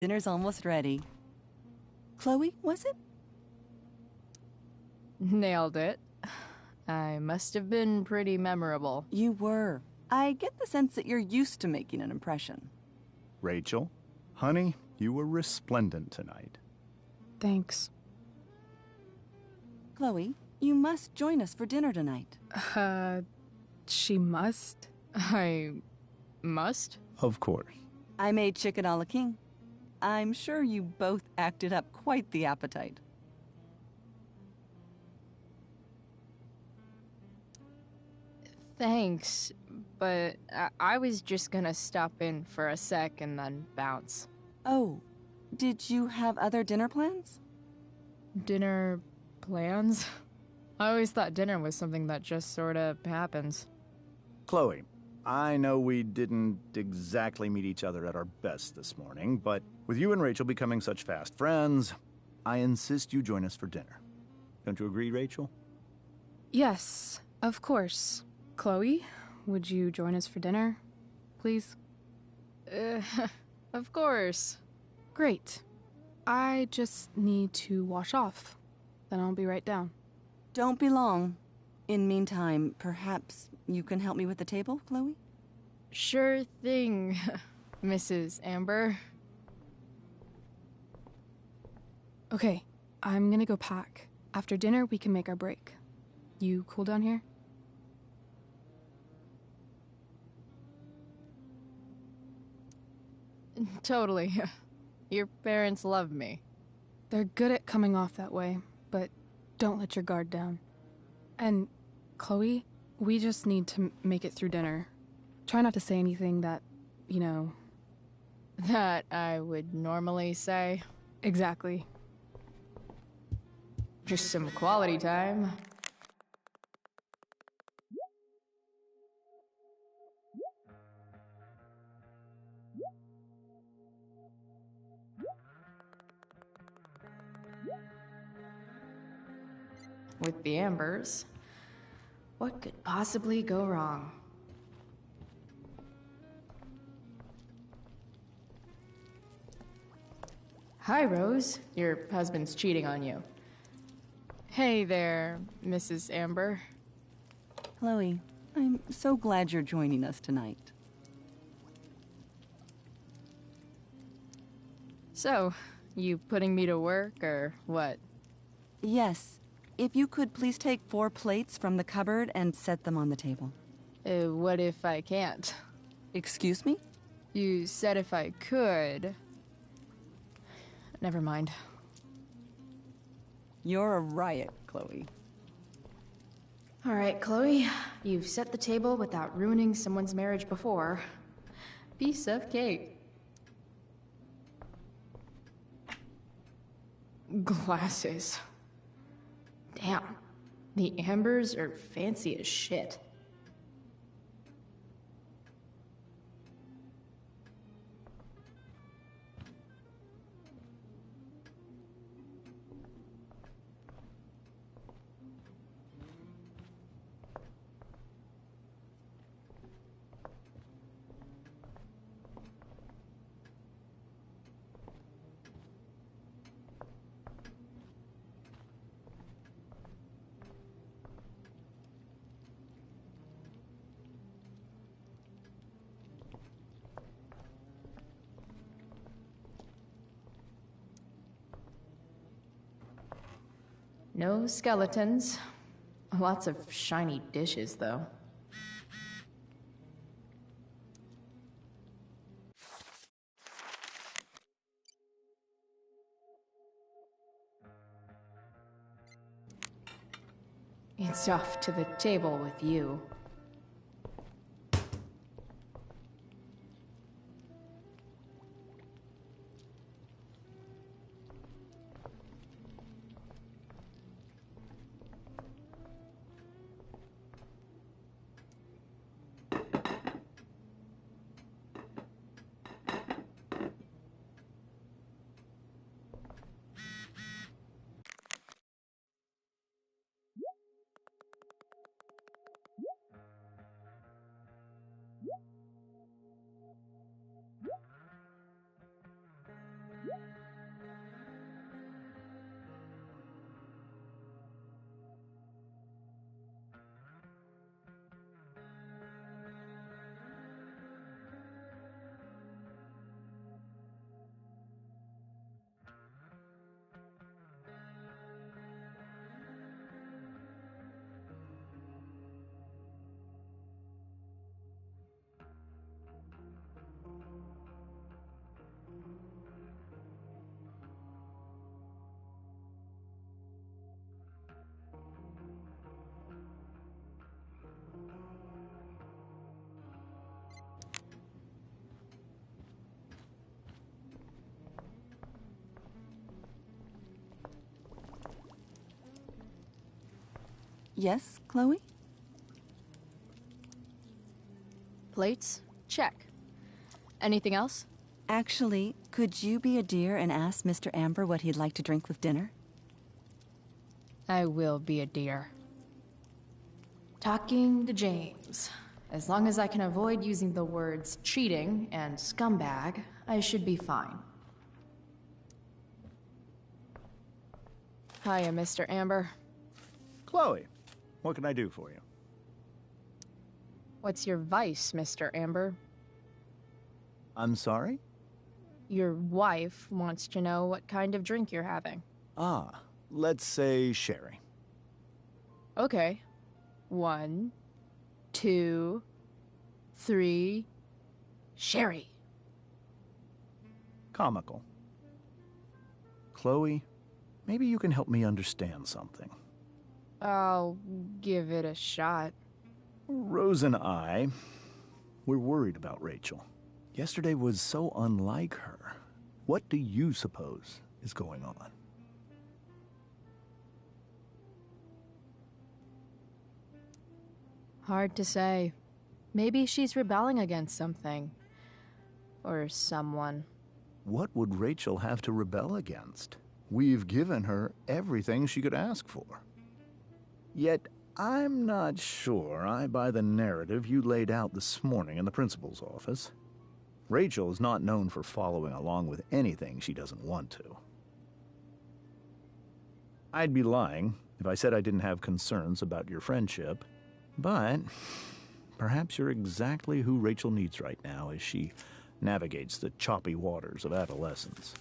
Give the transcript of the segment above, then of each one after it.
Dinner's almost ready. Chloe, was it? Nailed it. I must have been pretty memorable. You were. I get the sense that you're used to making an impression. Rachel, honey, you were resplendent tonight. Thanks. Chloe, you must join us for dinner tonight. She must? I must? Of course. I made chicken a la king. I'm sure you both acted up quite the appetite. Thanks, but I was just gonna stop in for a sec and then bounce. Oh, did you have other dinner plans? Dinner plans? I always thought dinner was something that just sorta happens. Chloe, I know we didn't exactly meet each other at our best this morning, but with you and Rachel becoming such fast friends, I insist you join us for dinner. Don't you agree, Rachel? Yes, of course. Chloe, would you join us for dinner, please? Of course. Great. I just need to wash off. Then I'll be right down. Don't be long. In meantime, perhaps you can help me with the table, Chloe? Sure thing, Mrs. Amber. Okay, I'm gonna go pack. After dinner, we can make our break. You cool down here? Totally. Your parents love me. They're good at coming off that way, but don't let your guard down. And, Chloe, we just need to make it through dinner. Try not to say anything that, you know... That I would normally say. Exactly. Just some quality time. With the Ambers, what could possibly go wrong? Hi, Rose. Your husband's cheating on you. Hey there, Mrs. Amber. Chloe, I'm so glad you're joining us tonight. So, you putting me to work, or what? Yes. If you could please take 4 plates from the cupboard and set them on the table. What if I can't? Excuse me? You said if I could. Never mind. You're a riot, Chloe. All right, Chloe. You've set the table without ruining someone's marriage before. Piece of cake. Glasses. Damn. The Ambers are fancy as shit. No skeletons. Lots of shiny dishes, though. It's off to the table with you. Yes, Chloe? Plates? Check. Anything else? Actually, could you be a dear and ask Mr. Amber what he'd like to drink with dinner? I will be a dear. Talking to James. As long as I can avoid using the words cheating and scumbag, I should be fine. Hiya, Mr. Amber. Chloe, what can I do for you? What's your vice, Mr. Amber? I'm sorry? Your wife wants to know what kind of drink you're having. Ah, let's say sherry. Okay. 1, 2, 3. Sherry. Comical. Chloe, maybe you can help me understand something. I'll give it a shot. Rose and I, we're worried about Rachel. Yesterday was so unlike her. What do you suppose is going on? Hard to say. Maybe she's rebelling against something. Or someone. What would Rachel have to rebel against? We've given her everything she could ask for. Yet, I'm not sure I buy the narrative you laid out this morning in the principal's office. Rachel is not known for following along with anything she doesn't want to. I'd be lying if I said I didn't have concerns about your friendship, but perhaps you're exactly who Rachel needs right now as she navigates the choppy waters of adolescence.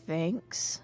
Thanks.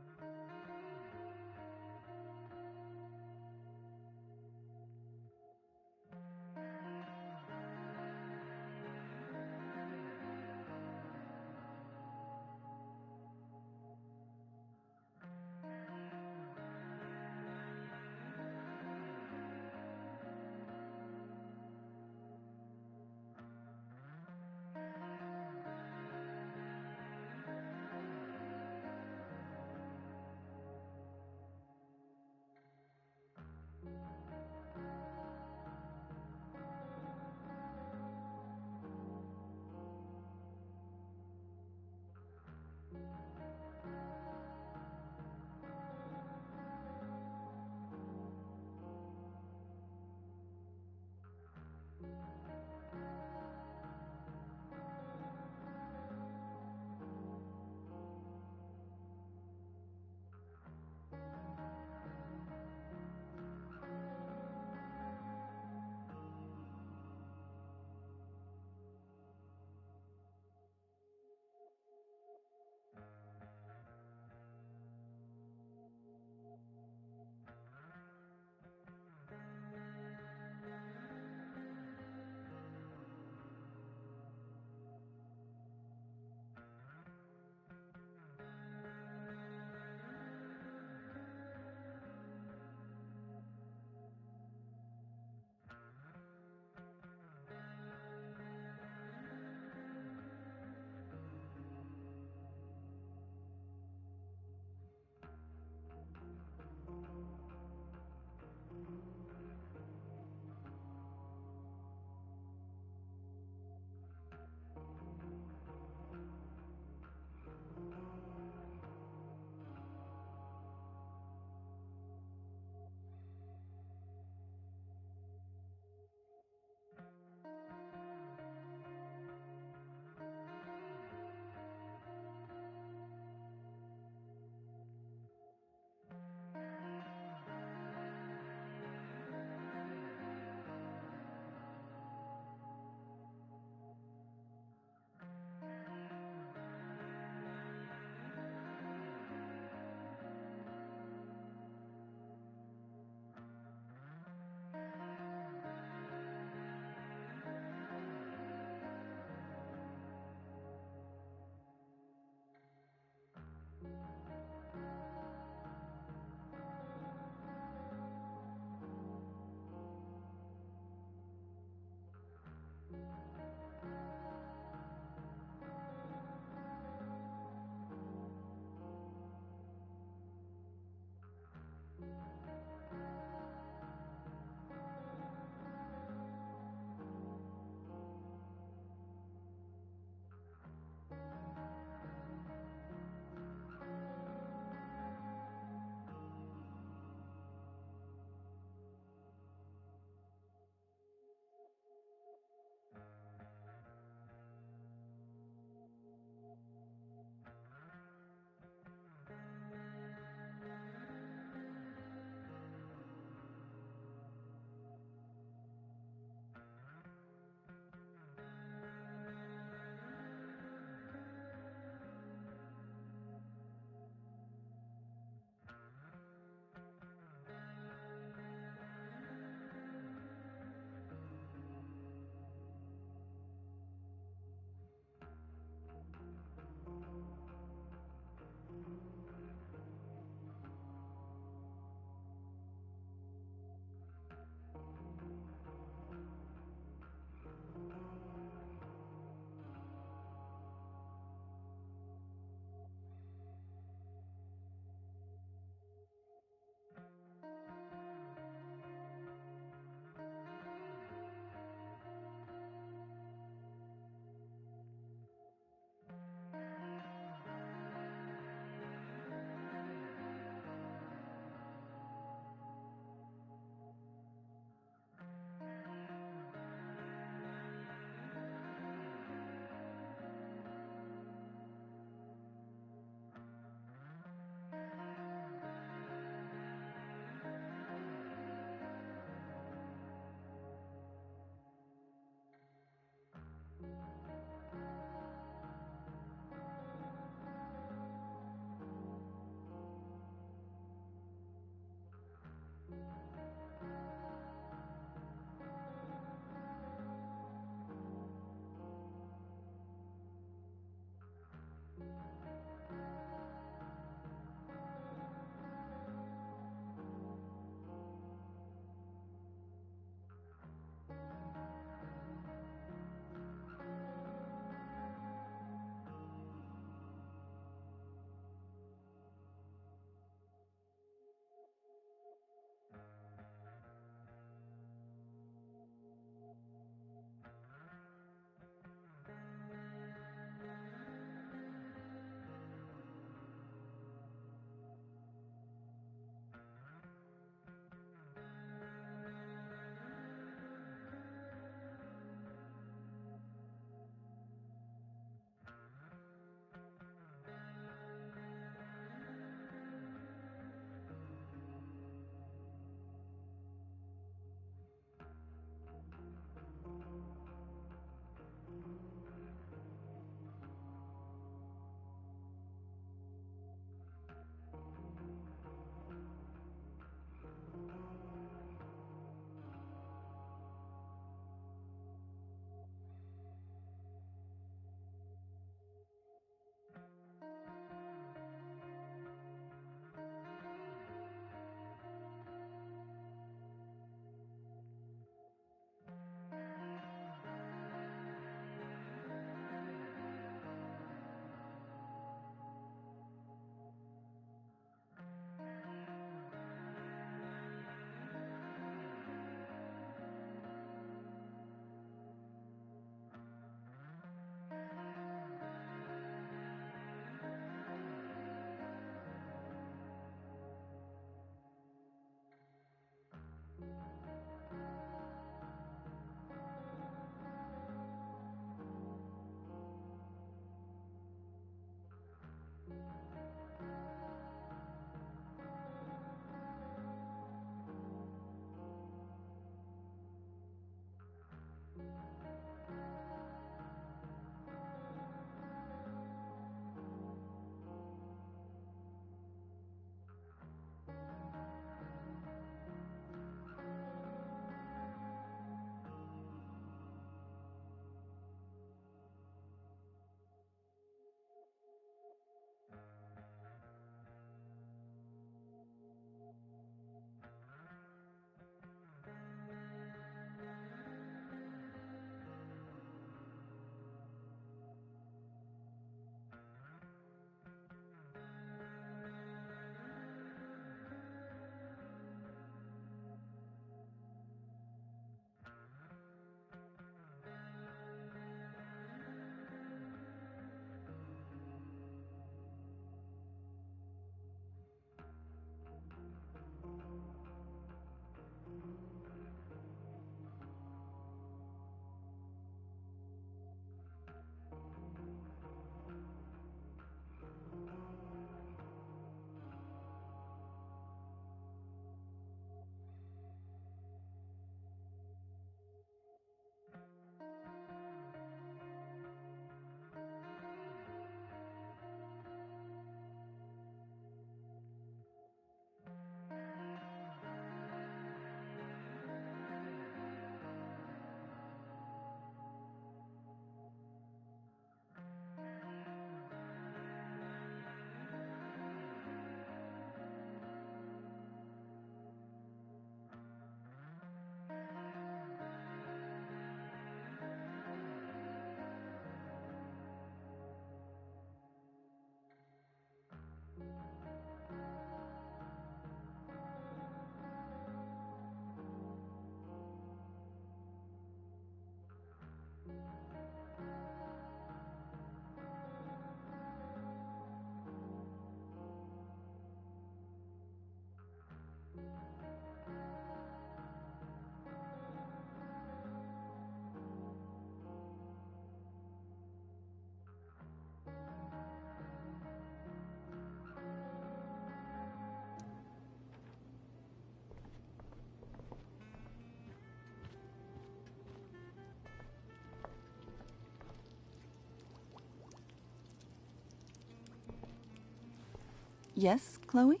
Yes, Chloe?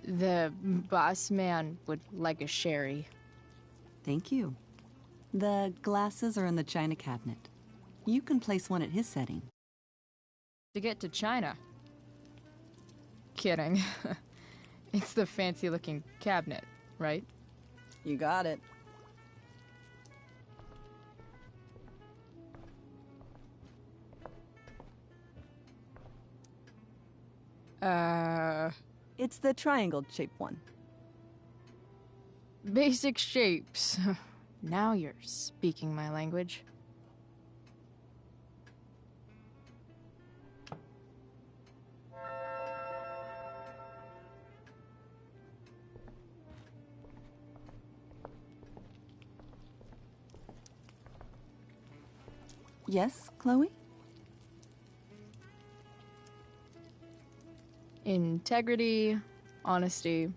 The boss man would like a sherry. Thank you. The glasses are in the china cabinet. You can place one at his setting. To get to China. Kidding. It's the fancy-looking cabinet, right? You got it. It's the triangle-shaped one. Basic shapes. Now you're speaking my language. Yes, Chloe? Integrity, honesty,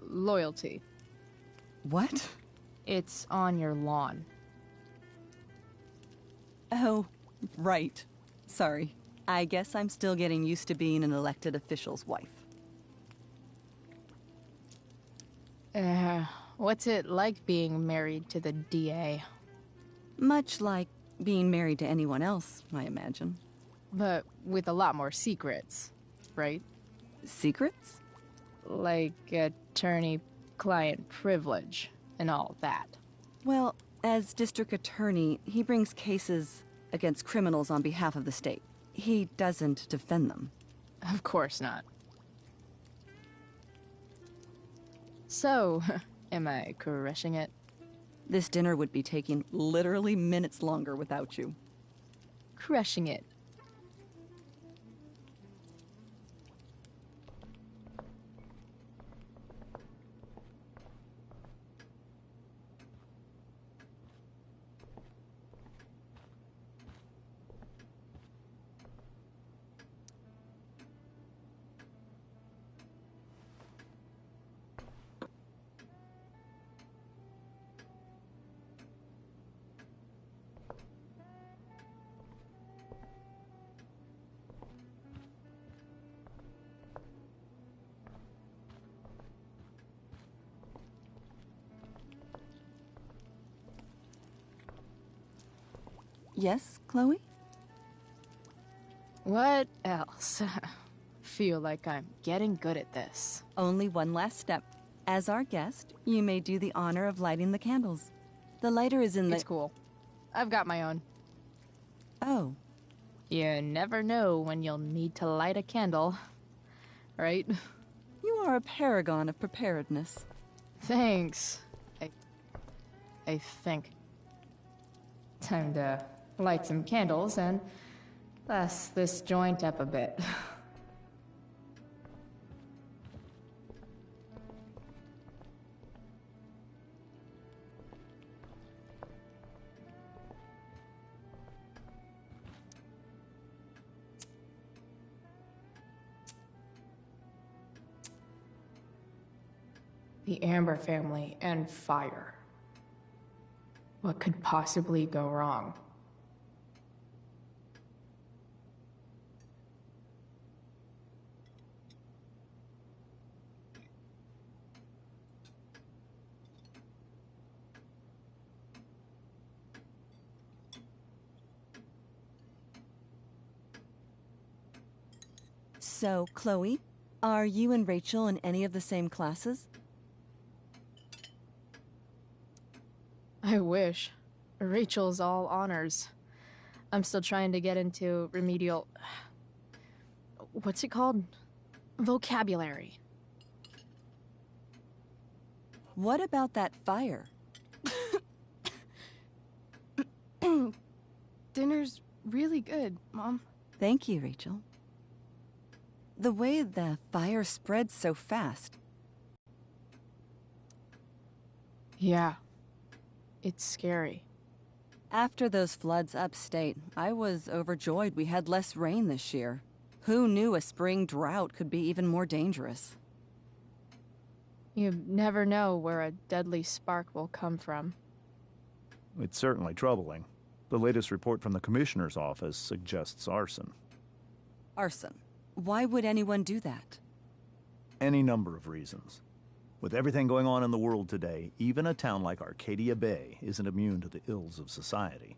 loyalty. What? It's on your lawn. Oh, right. Sorry. I guess I'm still getting used to being an elected official's wife. What's it like being married to the DA? Much like being married to anyone else, I imagine. But with a lot more secrets, right? Secrets? Like attorney-client privilege and all that. Well, as district attorney, he brings cases against criminals on behalf of the state. He doesn't defend them. Of course not. So, am I crushing it? This dinner would be taking literally minutes longer without you. Crushing it. Yes, Chloe? What else? Feel like I'm getting good at this. Only one last step. As our guest, you may do the honor of lighting the candles. The lighter is in the... It's cool. I've got my own. Oh. You never know when you'll need to light a candle, right? You are a paragon of preparedness. Thanks. I think. Time to light some candles and bless this joint up a bit. The Amber family and fire. What could possibly go wrong? So, Chloe, are you and Rachel in any of the same classes? I wish. Rachel's all honors. I'm still trying to get into remedial... What's it called? Vocabulary. What about that fire? Dinner's really good, Mom. Thank you, Rachel. The way the fire spreads so fast. Yeah. It's scary. After those floods upstate, I was overjoyed we had less rain this year. Who knew a spring drought could be even more dangerous? You never know where a deadly spark will come from. It's certainly troubling. The latest report from the commissioner's office suggests arson. Arson. Why would anyone do that? Any number of reasons. With everything going on in the world today, even a town like Arcadia Bay isn't immune to the ills of society.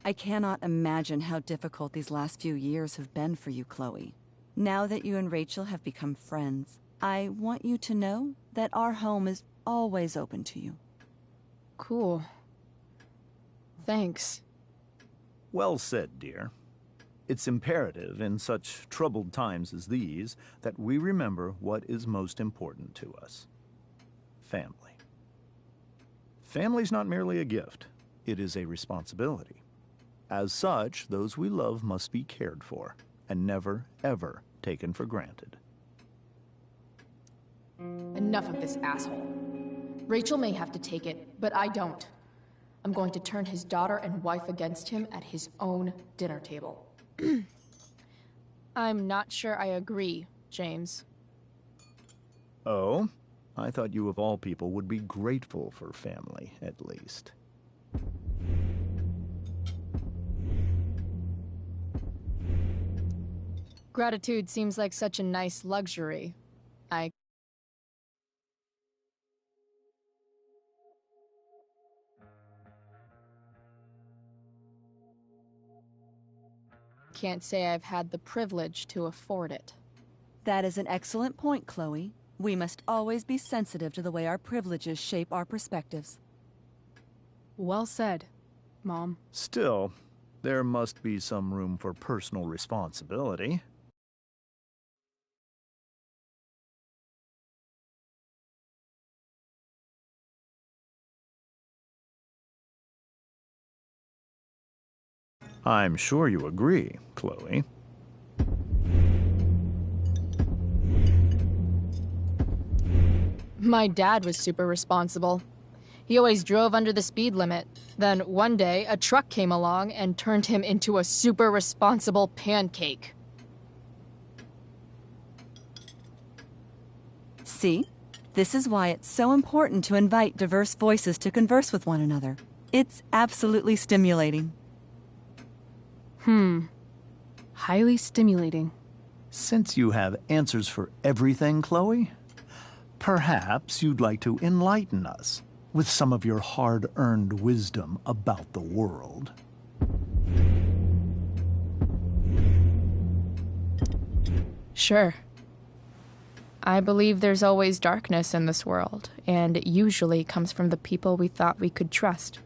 I cannot imagine how difficult these last few years have been for you, Chloe. Now that you and Rachel have become friends, I want you to know that our home is always open to you. Cool. Thanks. Well said, dear. It's imperative in such troubled times as these that we remember what is most important to us. Family. Family's not merely a gift, it is a responsibility. As such, those we love must be cared for and never, ever taken for granted. Enough of this asshole. Rachel may have to take it, but I don't. I'm going to turn his daughter and wife against him at his own dinner table. I'm not sure I agree, James. Oh? I thought you of all people would be grateful for family, at least. Gratitude seems like such a nice luxury. I can't say I've had the privilege to afford it. That is an excellent point, Chloe. We must always be sensitive to the way our privileges shape our perspectives. Well said, Mom. Still, there must be some room for personal responsibility. I'm sure you agree, Chloe. My dad was super responsible. He always drove under the speed limit. Then one day, a truck came along and turned him into a super responsible pancake. See? This is why it's so important to invite diverse voices to converse with one another. It's absolutely stimulating. Highly stimulating. Since you have answers for everything, Chloe, perhaps you'd like to enlighten us with some of your hard-earned wisdom about the world. Sure. I believe there's always darkness in this world, and it usually comes from the people we thought we could trust.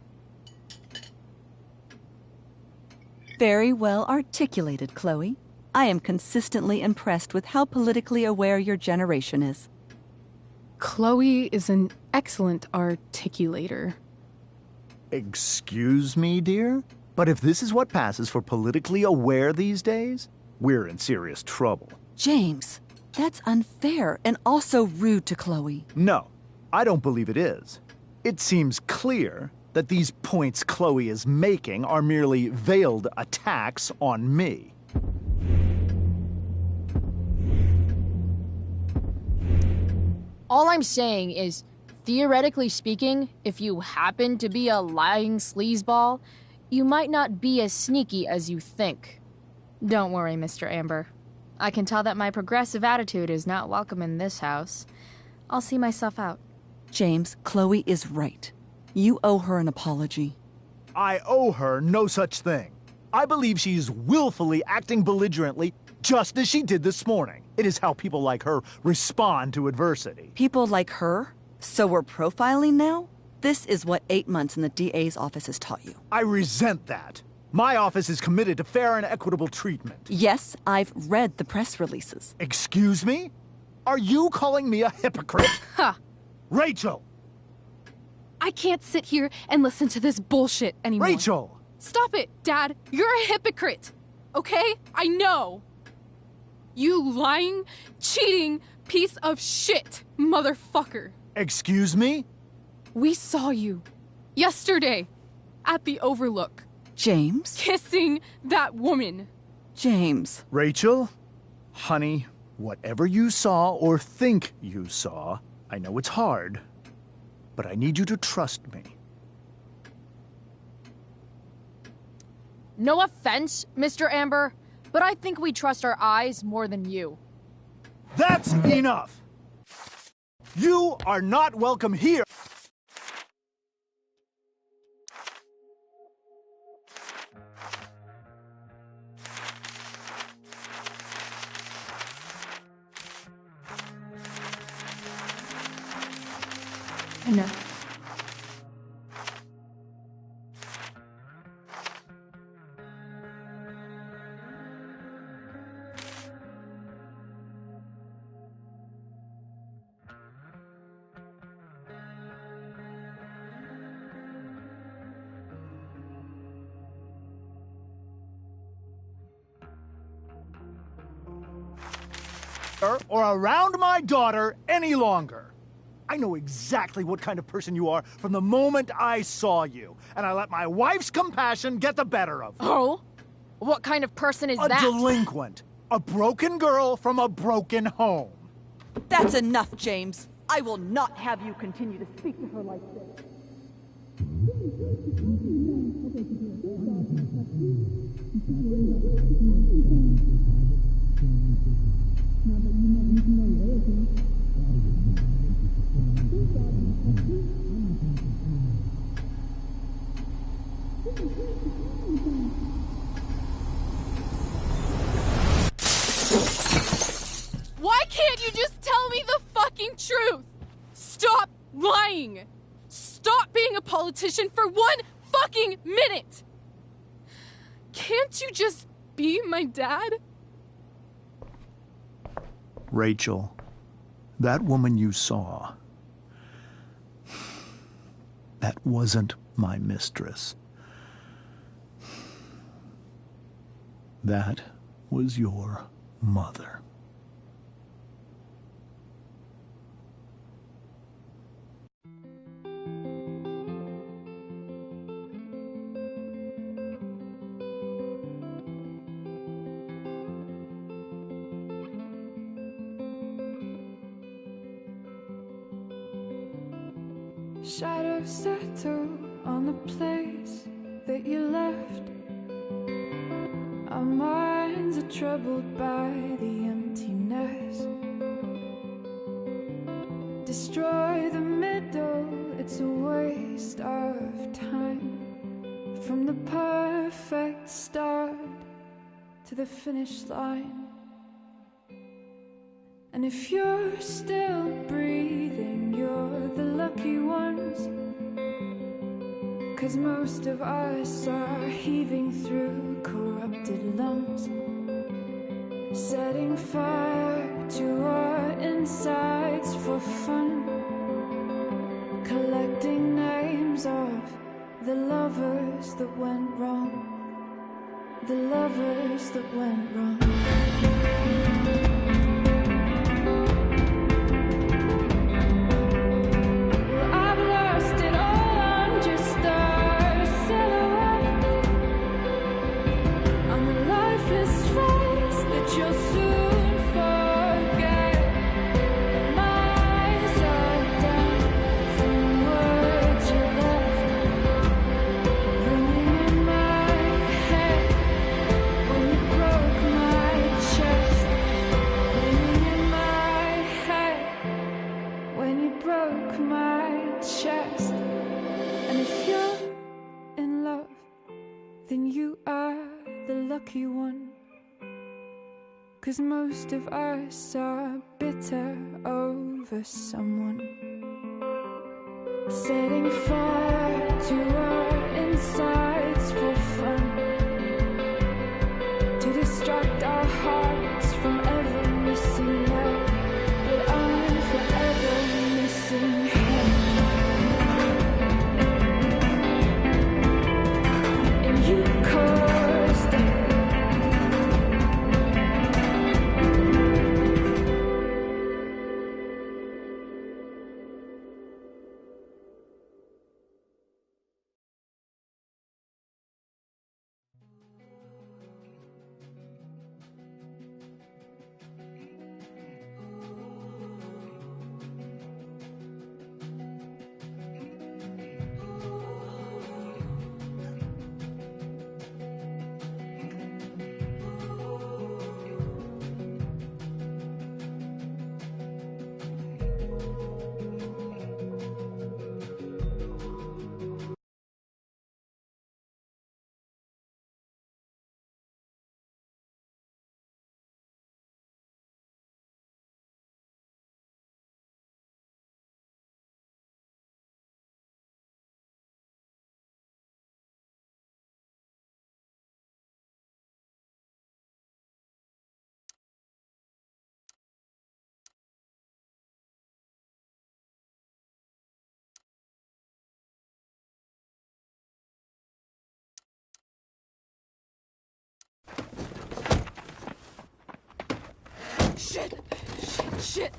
Very well articulated, Chloe. I am consistently impressed with how politically aware your generation is. Chloe is an excellent articulator. Excuse me, dear? But if this is what passes for politically aware these days, we're in serious trouble. James, that's unfair and also rude to Chloe. No, I don't believe it is. It seems clear that these points Chloe is making are merely veiled attacks on me. All I'm saying is, theoretically speaking, if you happen to be a lying sleazeball, you might not be as sneaky as you think. Don't worry, Mr. Amber. I can tell that my progressive attitude is not welcome in this house. I'll see myself out. James, Chloe is right. You owe her an apology. I owe her no such thing. I believe she's willfully acting belligerently just as she did this morning. It is how people like her respond to adversity. People like her? So we're profiling now? This is what 8 months in the DA's office has taught you. I resent that. My office is committed to fair and equitable treatment. Yes, I've read the press releases. Excuse me? Are you calling me a hypocrite? Ha! Rachel! I can't sit here and listen to this bullshit anymore. Rachel! Stop it, Dad! You're a hypocrite! Okay? I know! You lying, cheating piece of shit, motherfucker! Excuse me? We saw you yesterday at the Overlook James? kissing that woman. James. Rachel? Honey, whatever you saw or think you saw, I know it's hard, but I need you to trust me. No offense, Mr. Amber, but I think we trust our eyes more than you. That's enough! You are not welcome here! I know. Or around my daughter any longer. I know exactly what kind of person you are from the moment I saw you, and I let my wife's compassion get the better of me. Oh? What kind of person is A that? delinquent. A broken girl from a broken home. That's enough, James. I will not have you continue to speak to her like this. Why can't you just tell me the fucking truth? Stop lying! Stop being a politician for 1 fucking minute! Can't you just be my dad? Rachel, that woman you saw, that wasn't my mistress. That was your mother. Shadows settle on the place that you left. Our minds are troubled by the emptiness. Destroy the middle, it's a waste of time. From the perfect start to the finish line. And if you're still breathing, you're the lucky ones. 'Cause most of us are heaving through corrupted lungs, setting fire to our insides for fun, collecting names of the lovers that went wrong, the lovers that went wrong. Lucky one, 'cause most of us are bitter over someone, setting fire to our insides for fun, to distract our hearts from ever missing love. But I'm forever missing him. And you caused it. Shit! Shit!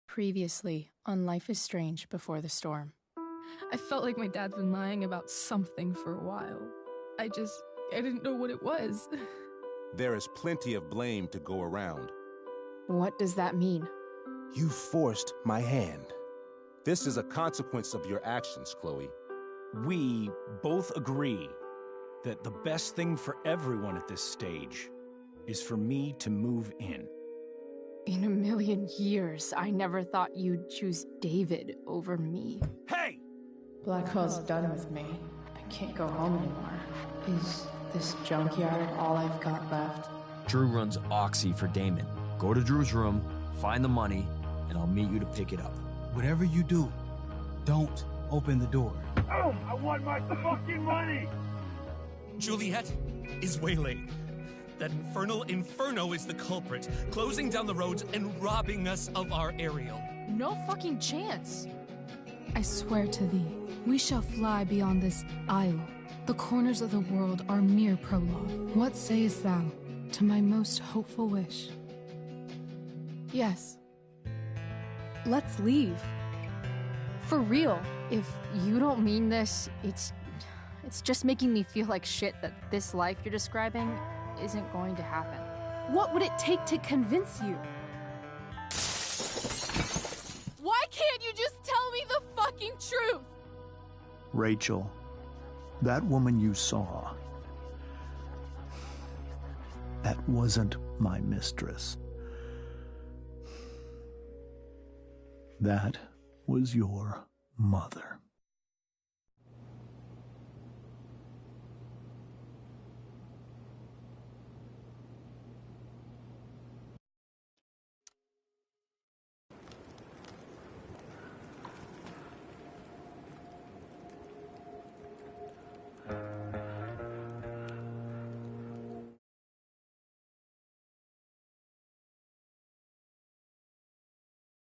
Previously on Life is Strange Before the Storm. I felt like my dad's been lying about something for a while. I didn't know what it was. There is plenty of blame to go around. What does that mean? You forced my hand. This is a consequence of your actions, Chloe. We both agree that the best thing for everyone at this stage is for me to move in. In a million years, I never thought you'd choose David over me. Hey! Blackwell's done with me. I can't go home anymore. Is this junkyard all I've got left? Drew runs Oxy for Damon. Go to Drew's room, find the money, and I'll meet you to pick it up. Whatever you do, don't open the door. Oh, I want my fucking money! Juliet is waylaid. That infernal Inferno is the culprit, closing down the roads and robbing us of our Ariel. No fucking chance. I swear to thee, we shall fly beyond this isle. The corners of the world are mere prologue. What sayest thou to my most hopeful wish? Yes. Let's leave. For real. If you don't mean this, it's just making me feel like shit that this life you're describing isn't going to happen. What would it take to convince you? Why can't you just tell me the fucking truth? Rachel, that woman you saw, that wasn't my mistress. That was your mother.